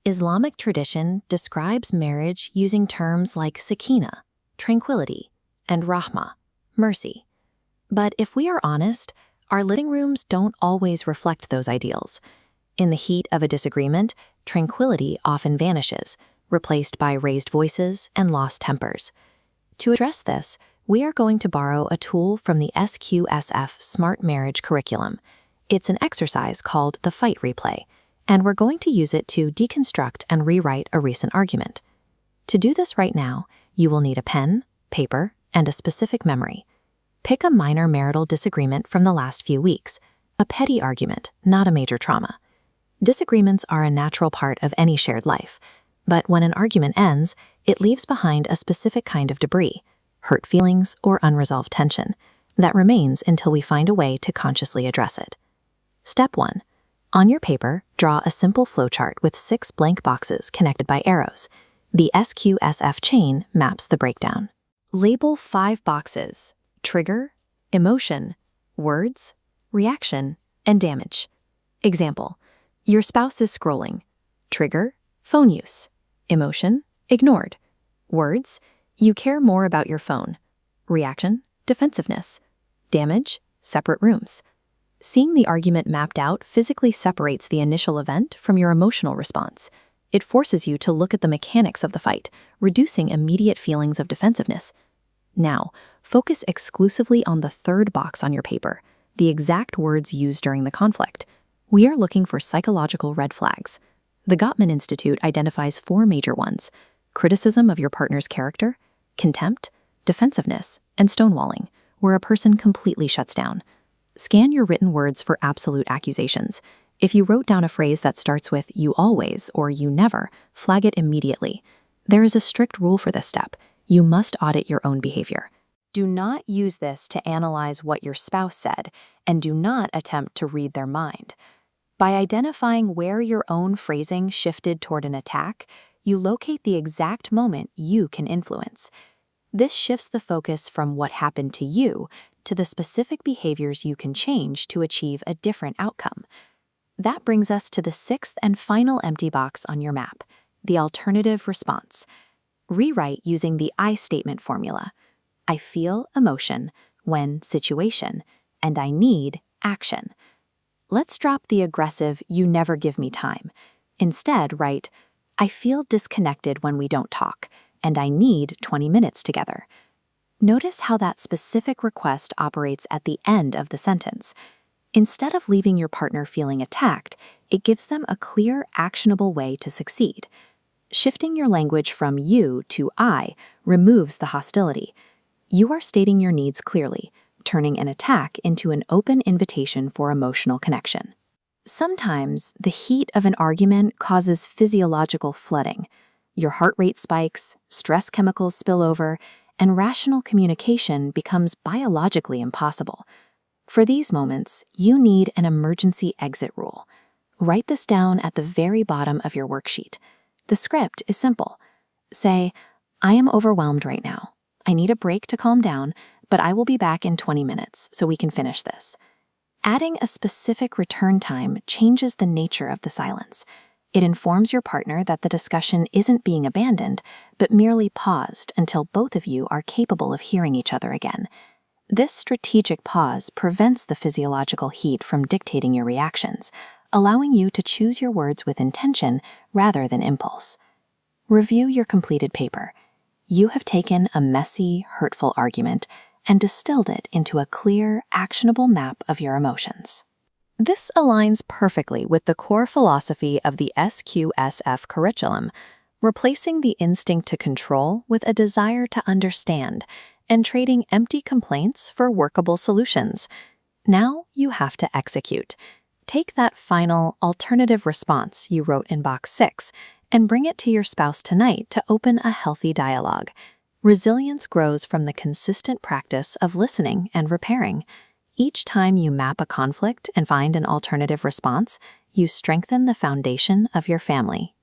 Islamic tradition describes marriage using terms like sakina, tranquility, and rahmah, mercy. But if we are honest, our living rooms don't always reflect those ideals. In the heat of a disagreement, tranquility often vanishes, replaced by raised voices and lost tempers. To address this, we are going to borrow a tool from the SQSF Smart Marriage curriculum. It's an exercise called the fight replay, and we're going to use it to deconstruct and rewrite a recent argument. To do this right now, you will need a pen, paper, and a specific memory. Pick a minor marital disagreement from the last few weeks, a petty argument, not a major trauma. Disagreements are a natural part of any shared life, but when an argument ends, it leaves behind a specific kind of debris, hurt feelings or unresolved tension, that remains until we find a way to consciously address it. Step 1. On your paper, draw a simple flowchart with 6 blank boxes connected by arrows. The SQSF chain maps the breakdown. Label 5 boxes: trigger, emotion, words, reaction, and damage. Example: your spouse is scrolling. Trigger, phone use. Emotion, ignored. Words, you care more about your phone. Reaction, defensiveness. Damage, separate rooms. Seeing the argument mapped out physically separates the initial event from your emotional response. It forces you to look at the mechanics of the fight, reducing immediate feelings of defensiveness. Now, focus exclusively on the 3rd box on your paper, the exact words used during the conflict. We are looking for psychological red flags. The Gottman Institute identifies 4 major ones: criticism of your partner's character, contempt, defensiveness, and stonewalling, where a person completely shuts down. Scan your written words for absolute accusations. If you wrote down a phrase that starts with "you always" or "you never," flag it immediately. There is a strict rule for this step. You must audit your own behavior. Do not use this to analyze what your spouse said, and do not attempt to read their mind. By identifying where your own phrasing shifted toward an attack, you locate the exact moment you can influence. This shifts the focus from what happened to you to the specific behaviors you can change to achieve a different outcome. That brings us to the 6th and final empty box on your map, the alternative response. Rewrite using the I statement formula. I feel emotion, when situation, and I need action. Let's drop the aggressive "you never give me time." Instead, write, I feel disconnected when we don't talk, and I need 20 minutes together. Notice how that specific request operates at the end of the sentence. Instead of leaving your partner feeling attacked, it gives them a clear, actionable way to succeed. Shifting your language from you to I removes the hostility. You are stating your needs clearly, turning an attack into an open invitation for emotional connection. Sometimes, the heat of an argument causes physiological flooding. Your heart rate spikes, stress chemicals spill over, and rational communication becomes biologically impossible. For these moments, you need an emergency exit rule. Write this down at the very bottom of your worksheet. The script is simple. Say, I am overwhelmed right now. I need a break to calm down, but I will be back in 20 minutes so we can finish this. Adding a specific return time changes the nature of the silence. It informs your partner that the discussion isn't being abandoned, but merely paused until both of you are capable of hearing each other again. This strategic pause prevents the physiological heat from dictating your reactions, allowing you to choose your words with intention rather than impulse. Review your completed paper. You have taken a messy, hurtful argument and distilled it into a clear, actionable map of your emotions. This aligns perfectly with the core philosophy of the SQSF curriculum, replacing the instinct to control with a desire to understand and trading empty complaints for workable solutions. Now you have to execute. Take that final alternative response you wrote in box 6 and bring it to your spouse tonight to open a healthy dialogue. Resilience grows from the consistent practice of listening and repairing. Each time you map a conflict and find an alternative response, you strengthen the foundation of your family.